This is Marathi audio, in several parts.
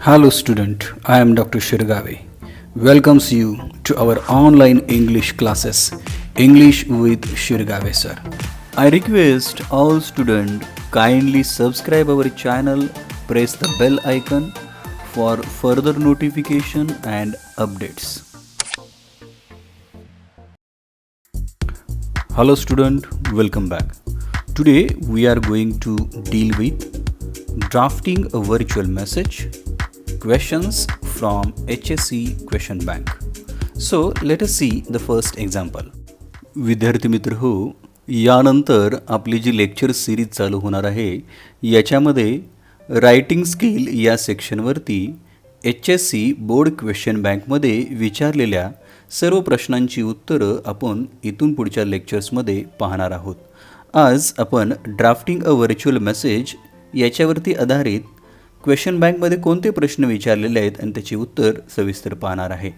Hello student, I am Dr. Shirgave. Welcomes you to our online English classes, English with Shirgave sir. I request all students kindly subscribe our channel, press the bell icon for further notification and updates. Hello student, welcome back. Today we are going to deal with drafting a virtual message, questions from HSC question bank. So let us see the first example. विद्यार्थी मित्र हो, यानंतर आपली जी लेक्चर सिरीज चालू होणार आहे याच्यामध्ये रायटिंग स्किल या सेक्शनवरती HSC बोर्ड क्वेश्चन बँकमध्ये विचारलेल्या सर्व प्रश्नांची उत्तरं आपण इथून पुढच्या लेक्चर्समध्ये पाहणार आहोत. आज आपण ड्राफ्टिंग अ व्हर्च्युअल मेसेज याच्यावरती आधारित क्वेश्चन बँकमध्ये कोणते प्रश्न विचारलेले आहेत आणि त्याची उत्तर सविस्तर पाहणार आहे.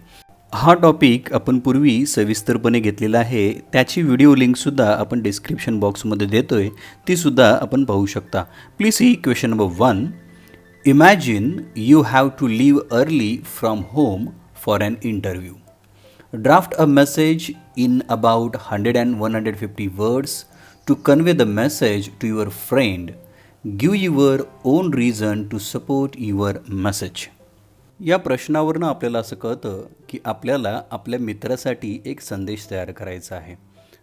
हा टॉपिक आपण पूर्वी सविस्तरपणे घेतलेला आहे, त्याची व्हिडिओ लिंकसुद्धा आपण डिस्क्रिप्शन बॉक्समध्ये देतोय, तीसुद्धा आपण पाहू शकता. Please see question number 1. Imagine you have to leave early from home for an interview. Draft a message in about 100 and 150 words to convey the message to your friend. Give your own reason to support your message. या प्रश्नावरनं आपल्याला असं कळतं की आपल्याला आपल्या मित्रासाठी एक संदेश तयार करायचा आहे.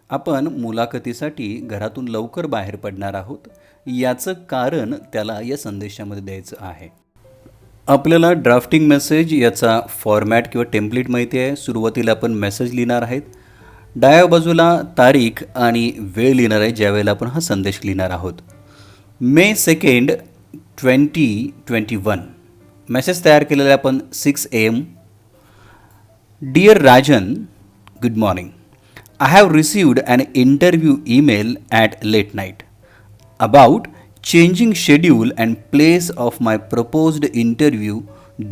आपण मुलाखतीसाठी घरातून लवकर बाहेर पडणार आहोत, याचं कारण त्याला या संदेशामध्ये द्यायचं आहे. आपल्याला ड्राफ्टिंग मेसेज याचा फॉर्मॅट किंवा टेम्पलेट माहिती आहे. सुरुवातीला आपण मेसेज लिहिणार आहेत, डाव्या बाजूला तारीख आणि वेळ लिहिणार आहे ज्यावेळेला आपण हा संदेश लिहिणार आहोत. May 2nd, 2021. मेसेज तयार केलेला आपण 6 AM. Dear Rajan, good morning. I have received an interview email at late night about changing schedule and place of my proposed interview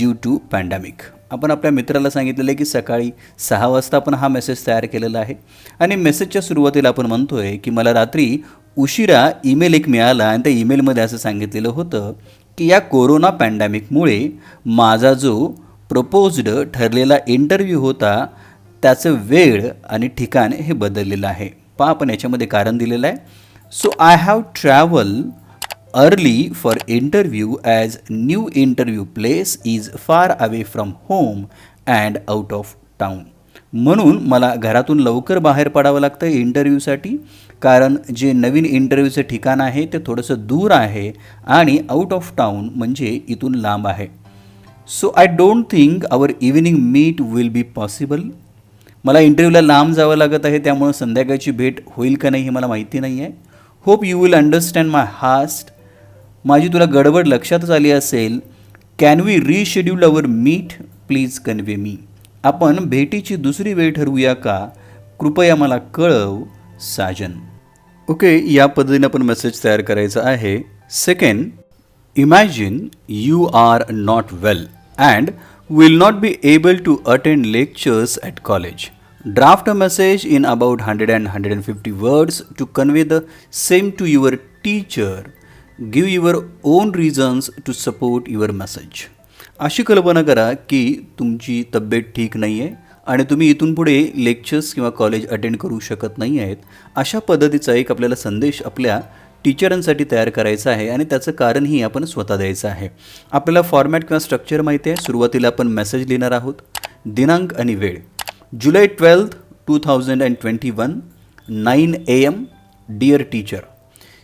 due to pandemic. आपण आपल्या मित्राला सांगितलेलं आहे की सकाळी 6 वाजता आपण हा मेसेज तयार केलेला आहे आणि मेसेजच्या सुरुवातीला आपण म्हणतोय की मला रात्री उशिरा ईमेल एक मिळाला आणि त्या ईमेलमध्ये असं सांगितलेलं होतं की या कोरोना पॅन्डेमिकमुळे माझा जो प्रपोज्ड ठरलेला इंटरव्ह्यू होता त्याचं वेळ आणि ठिकाण हे बदललेलं आहे. पहा, आपण याच्यामध्ये कारण दिलेलं आहे. So I have travel early for interview as new interview place is far away from home and out of town. म्हणून मला घरातून लवकर बाहेर पडावं लागतं इंटरव्ह्यूसाठी, कारण जे नवीन इंटरव्ह्यूचं ठिकाण आहे ते थोडंसं दूर आहे आणि आउट ऑफ टाऊन म्हणजे इथून लांब आहे. So I don't think our evening meet will be possible. मला इंटरव्ह्यूला लांब जावं लागत आहे, त्यामुळं संध्याकाळची भेट होईल का नाही हे मला माहिती नाही आहे. Hope you will understand my haste. माझी तुला गडबड लक्षातच आली असेल. Can we reschedule our meet, please convey me. आपण भेटीची दुसरी वेळ ठरवूया का, कृपया मला कळव, साजन. ओके, या पद्धतीने आपण मेसेज तयार करायचा आहे. Second, imagine you are not well and will not be able to attend lectures at college. Draft a message in about 100 and 150 words to convey the same to your teacher. Give your own reasons to support your message. अशी कल्पना करा की तुमची तब्येत ठीक नाही आहे आणि तुम्ही इथून पुढे लेक्चर्स किंवा कॉलेज अटेंड करू शकत नाही आहेत. अशा पद्धतीचा एक आपल्याला संदेश आपल्या टीचरांसाठी तयार करायचा आहे आणि त्याचं कारणही आपण स्वतः द्यायचं आहे. आपल्याला फॉर्मॅट किंवा स्ट्रक्चर माहिती आहे. सुरुवातीला आपण मेसेज लिहिणार आहोत, दिनांक आणि वेळ जुलै 12th, 2021, 9 AM. Dear teacher,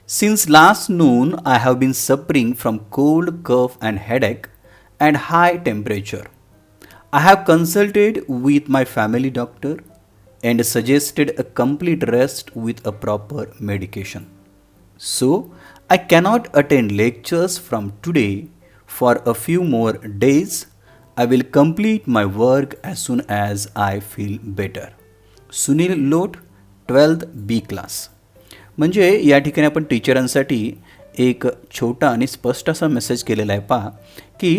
since last noon I have been suffering from cold, cough and headache and high temperature. I have consulted with my family doctor and suggested a complete rest with a proper medication. So I cannot attend lectures from today for a few more days. I will complete my work as soon as I feel better. Sunil Lot, 12th B class. म्हणजे या ठिकाणी आपण टीचरांसाठी एक छोटा आणि स्पष्ट असा मेसेज केलेला आहे. पहा की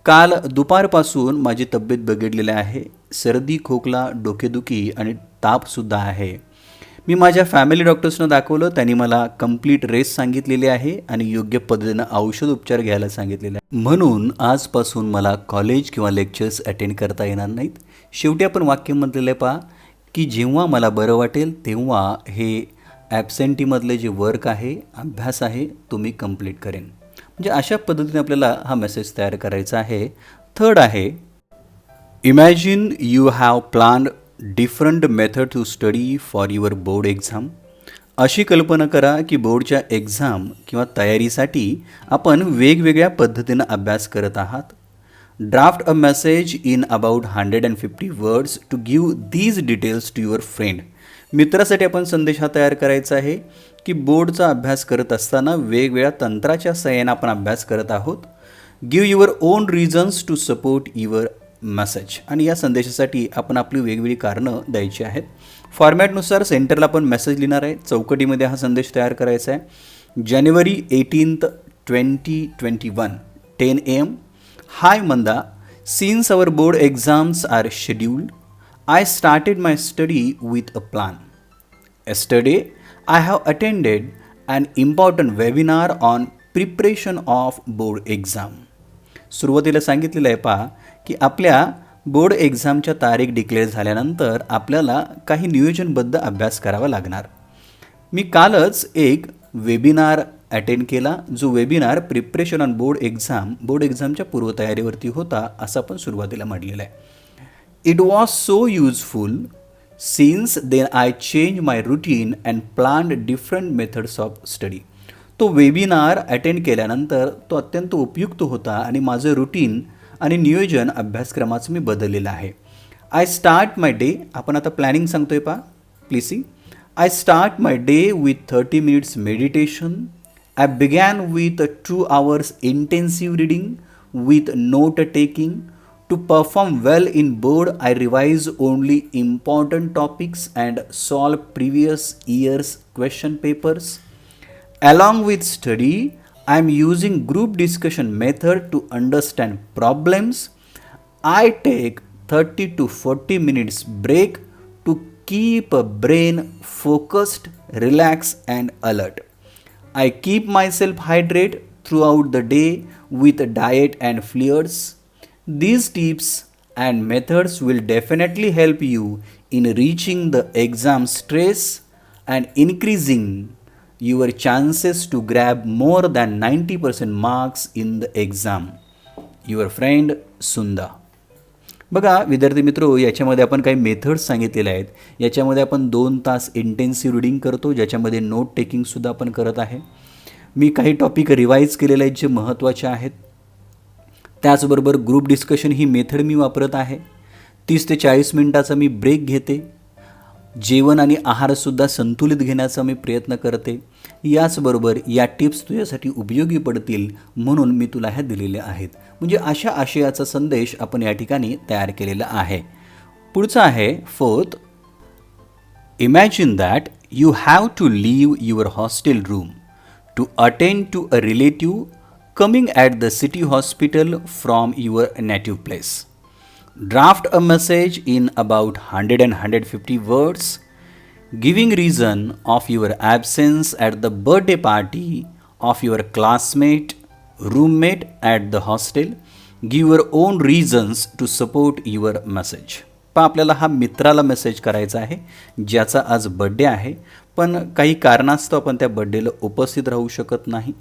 काल दुपारपासून माझी तब्येत बिघडलेली आहे, सर्दी, खोकला, डोकेदुखी आणि तापसुद्धा आहे. मी माझ्या फॅमिली डॉक्टर्सना दाखवलं, त्यांनी मला कंप्लीट रेस्ट सांगितलेली आहे आणि योग्य पद्धतीनं औषध उपचार घ्यायला सांगितलेले आहे. म्हणून आजपासून मला कॉलेज किंवा लेक्चर्स अटेंड करता येणार नाहीत. शेवटी आपण वाक्य म्हटलेलं आहे पहा, की जेव्हा मला बरं वाटेल तेव्हा हे ॲबसेंटीमधले जे वर्क आहे, अभ्यास आहे, तो मी कंप्लीट करेन. म्हणजे अशा पद्धतीने आपल्याला हा मेसेज तयार करायचा आहे. थर्ड आहे, imagine you have planned different method to study for your board exam. अशी कल्पना करा की बोर्डच्या एक्झाम किंवा तयारीसाठी आपण वेगवेगळ्या पद्धतीनं अभ्यास करत आहात. Draft a message in about 150 words to give these details to your friend. मित्रासाठी आपण संदेश हा तयार करायचा आहे की बोर्डचा अभ्यास करत असताना वेगवेगळ्या तंत्राच्या सहाय्याने आपण अभ्यास करत आहोत. Give your own reasons to support your message. आणि या संदेशासाठी आपण आपली वेगवेगळी कारणं द्यायची आहेत. फॉर्मॅटनुसार सेंटरला आपण मेसेज लिहिणार आहे. चौकटीमध्ये हा संदेश तयार करायचा आहे. जानेवारी 18, 2021 10 AM. Hi Manda, since our board exams are scheduled, I started my study with a plan. Yesterday, I have attended an important webinar on preparation of board exam. सुरुवातीला सांगितलेलं आहे पहा की आपल्या बोर्ड एक्झामच्या तारीख डिक्लेअर झाल्यानंतर आपल्याला काही नियोजनबद्ध अभ्यास करावा लागणार. मी कालच एक वेबिनार अटेंड केला, जो वेबिनार प्रिपरेशन ऑन बोर्ड एक्झामच्या पूर्वतयारीवरती होता, असं आपण सुरुवातीला म्हटलेलं आहे. It was so useful. Since then I changed my routine and planned different methods of study. तो वेबिनार अटेंड केल्यानंतर तो अत्यंत उपयुक्त होता आणि माझं रुटीन आणि नियोजन अभ्यासक्रमाचं मी बदललेलं आहे. I start my day. आपण आता प्लॅनिंग सांगतोय पहा, please see. I start my day with 30 minutes meditation. I begin with 2 hours intensive reading with note taking. To perform well in board, I revise only important topics and solve previous year's question papers. Along with study, I am using group discussion method to understand problems. I take 30 to 40 minutes break to keep a brain focused, relaxed and alert. I keep myself hydrated throughout the day with diet and fluids. These tips and methods will definitely help you in reaching the exam stress and increasing your chances to grab more than 90% marks in the exam. Your friend Sunda. बघा विद्यार्थी मित्रो, याच्यामध्ये आपण काही मेथड्स सांगितलेले आहेत. याच्यामध्ये आपण 2 तास इंटेन्सिव्ह रीडिंग करतो, ज्याच्यामध्ये नोट टेकिंगसुद्धा आपण करत आहे. मी काही टॉपिक रिवाईज केलेले आहेत जे महत्त्वाचे आहेत. त्याचबरोबर ग्रुप डिस्कशन ही मेथड मी वापरत आहे. 30 ते 40 मिनिटाचा मी ब्रेक घेते. जेवण आणि आहारसुद्धा संतुलित घेण्याचा मी प्रयत्न करते. याचबरोबर या टिप्स तुझ्यासाठी उपयोगी पडतील म्हणून मी तुला ह्या दिलेल्या आहेत. म्हणजे अशा आशयाचा संदेश आपण या ठिकाणी तयार केलेला आहे. पुढचा आहे fourth. Imagine that you have to leave your hostel room to attend to a relative coming at the city hospital from your native place. Draft a message in about 100 and 150 words, giving reason of your absence at the birthday party of your classmate, roommate at the hostel. Give your own reasons to support your message. आपल्याला हा मित्राला मेसेज करायचा आहे ज्याचा आज बर्थडे आहे, पण काही कारणास्तव आपण त्या बर्थडेला उपस्थित राहू शकत नाही.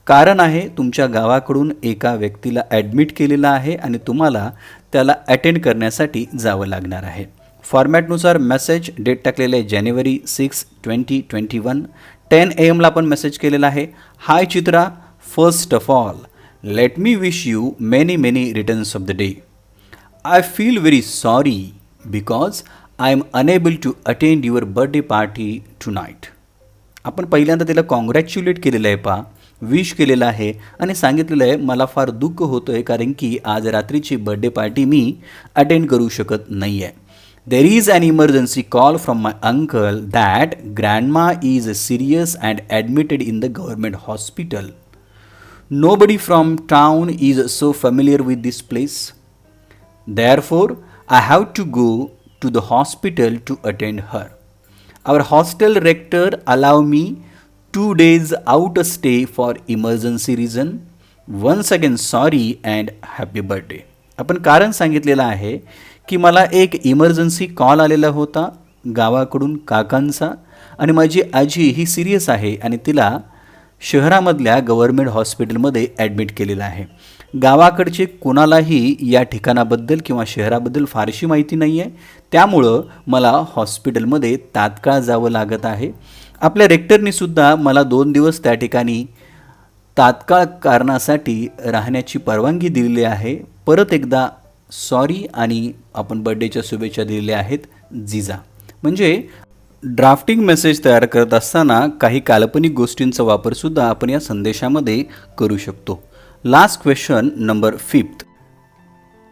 कारण आहे तुमच्या गावाकडून एका व्यक्तीला ॲडमिट केलेलं आहे आणि तुम्हाला त्याला अटेंड करण्यासाठी जावं लागणार आहे. फॉर्मॅटनुसार मेसेज डेट टाकलेलं आहे जानेवारी 6, 2021 10 AM आपण मेसेज केलेला आहे. Hi Chitra, first of all let me wish you many returns of the day. I feel very sorry because I am unable to attend your birthday party tonight. आपण पहिल्यांदा त्याला कॉंग्रॅच्युलेट केलेलं आहे पहा, विश केलेलं आहे आणि सांगितलेलं आहे मला फार दुःख होतं आहे कारण की आज रात्रीची बर्थडे पार्टी मी अटेंड करू शकत नाही आहे. There is an emergency call from my uncle that grandma is serious and admitted in the government hospital. Nobody from town is so familiar with this place. Therefore, I have to go to the hospital to attend her. Our hostel rector allow me 2 days out stay for emergency reason. Once again sorry and happy birthday. आपण कारण सांगितलेलं आहे की मला एक इमर्जन्सी कॉल आलेला होता गावाकडून काकांचा आणि माझी आजी ही सिरियस आहे आणि तिला शहरामधल्या गव्हर्मेंट हॉस्पिटलमध्ये ॲडमिट केलेलं आहे. गावाकडचे कोणालाही या ठिकाणाबद्दल किंवा शहराबद्दल फारशी माहिती नाही आहे, त्यामुळं मला हॉस्पिटलमध्ये तात्काळ जावं लागत आहे. आपल्या रेक्टरनीसुद्धा मला 2 दिवस त्या ठिकाणी तात्काळ कारणासाठी राहण्याची परवानगी दिलेली आहे. परत एकदा सॉरी आणि आपण बर्थडेच्या शुभेच्छा दिलेल्या आहेत जिजा. म्हणजे ड्राफ्टिंग मेसेज तयार करत असताना काही काल्पनिक गोष्टींचा वापरसुद्धा आपण या संदेशामध्ये करू शकतो. Last question number 5.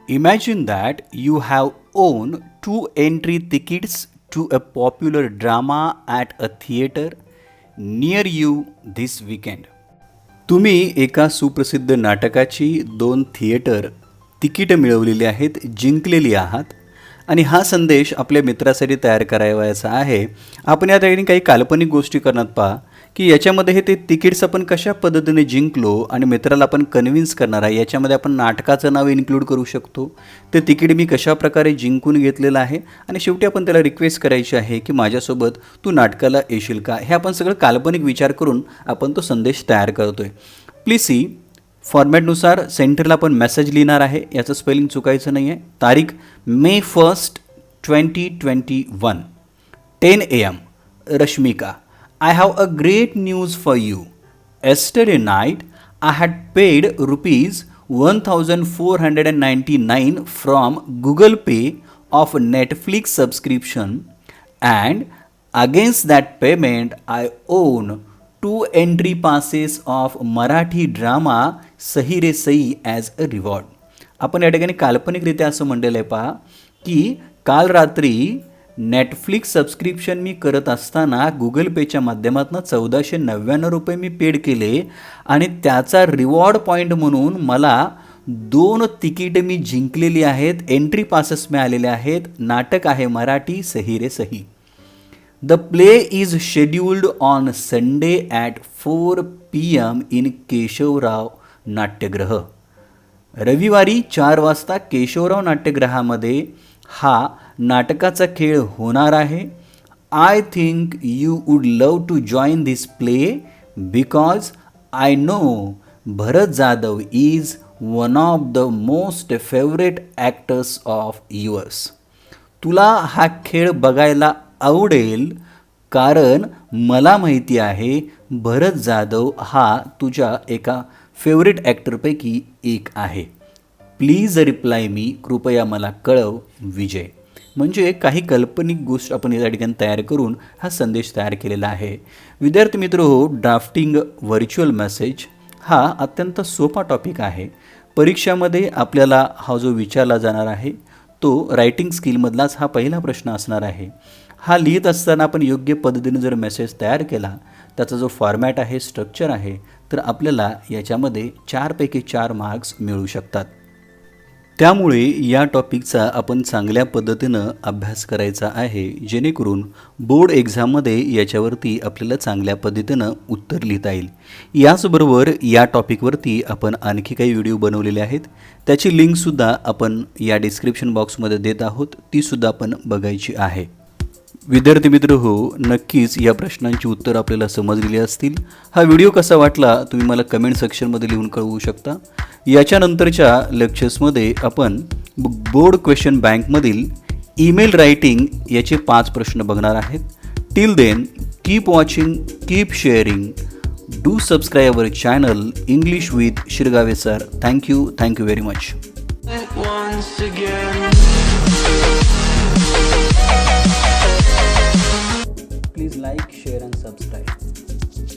Imagine that you have own 2 entry tickets to a popular drama at a theatre near you this weekend. तुम्ही एका सुप्रसिद्ध नाटकाची 2 थिएटर तिकीटं मिळवलेली आहेत, जिंकलेली आहात आणि हा संदेश आपल्या मित्रासाठी तयार करायचा आहे. आपण या ठिकाणी काही काल्पनिक गोष्टी करण्यात पहा की याच्यामध्ये हे ते तिकीट्स आपण कशा पद्धतीने जिंकलो आणि मित्राला आपण कन्व्हिन्स करणार आहे. याच्यामध्ये आपण नाटकाचं नाव इन्क्लूड करू शकतो, ते तिकीट मी कशा प्रकारे जिंकून घेतलेलं आहे आणि शेवटी आपण त्याला रिक्वेस्ट करायची आहे की माझ्यासोबत तू नाटकाला येशील का. हे आपण सगळं काल्पनिक विचार करून आपण तो संदेश तयार करतो आहे. प्लीज सी फॉर्मॅटनुसार सेंटरला आपण मेसेज लिहिणार आहे, याचं स्पेलिंग चुकायचं नाही आहे. तारीख May 1st, 2021 10 AM. Rashmika, I have a great news for you. Yesterday night I had paid rupees 1499 from Google Pay of Netflix subscription, and against that payment I own 2 entry passes of Marathi drama सही रे सही ॲज अ रिवॉर्ड. आपण या ठिकाणी काल्पनिकरित्या असं म्हणलेलं आहे पहा की काल रात्री नेटफ्लिक्स सबस्क्रिप्शन मी करत असताना गुगल पेच्या माध्यमातून 1499 रुपये मी पेड केले आणि त्याचा रिवॉर्ड पॉईंट म्हणून मला 2 तिकीटं मी जिंकलेली आहेत, एंट्री पासेस मिळालेले आहेत. नाटक आहे मराठी सही रे सही. The play is scheduled on Sunday at 4 PM in Keshavrao नाट्यगृह. रविवारी 4 वाजता केशवराव नाट्यगृहामध्ये हा नाटकाचा खेळ होणार आहे. I think you would love to join this play because I know Bharat Jadhav is one of the most favourite actors of yours. तुला हा खेळ बघायला आवडेल कारण मला माहिती आहे भरत जाधव हा तुझ्या एका फेवरेट ॲक्टरपैकी एक आहे. प्लीज रिप्लाय मी, कृपया मला कळव विजय. म्हणजे काही काल्पनिक गोष्ट आपण या ठिकाणी तयार करून हा संदेश तयार केलेला आहे. विद्यार्थी मित्र हो, ड्राफ्टिंग व्हर्च्युअल मेसेज हा अत्यंत सोपा टॉपिक आहे. परीक्षामध्ये आपल्याला हा जो विचारला जाणार आहे तो रायटिंग स्किलमधलाच हा पहिला प्रश्न असणार आहे. हा लिहित असताना आपण योग्य पद्धतीने जर मेसेज तयार केला, त्याचा जो फॉर्मॅट आहे, स्ट्रक्चर आहे, तर आपल्याला याच्यामध्ये 4 पैकी 4 मार्क्स मिळू शकतात. त्यामुळे या टॉपिकचा आपण चांगल्या पद्धतीनं अभ्यास करायचा आहे, जेणेकरून बोर्ड एक्झाममध्ये याच्यावरती आपल्याला चांगल्या पद्धतीनं उत्तर लिहिता येईल. याचबरोबर या टॉपिकवरती आपण आणखी काही व्हिडिओ बनवलेले आहेत, त्याची लिंकसुद्धा आपण या डिस्क्रिप्शन बॉक्समध्ये देत आहोत, तीसुद्धा आपण बघायची आहे. विद्यार्थी मित्र हो, नक्कीच या प्रश्नांची उत्तर आपल्याला समजलेली असतील. हा व्हिडिओ कसा वाटला तुम्ही मला कमेंट सेक्शनमध्ये लिहून कळवू शकता. याच्यानंतरच्या लेक्चर्समध्ये आपण बोर्ड क्वेश्चन बँकमधील ईमेल रायटिंग याचे 5 प्रश्न बघणार आहेत. Till then keep watching, keep sharing, do subscribe our channel English with Shirgave sir. Thank you very much.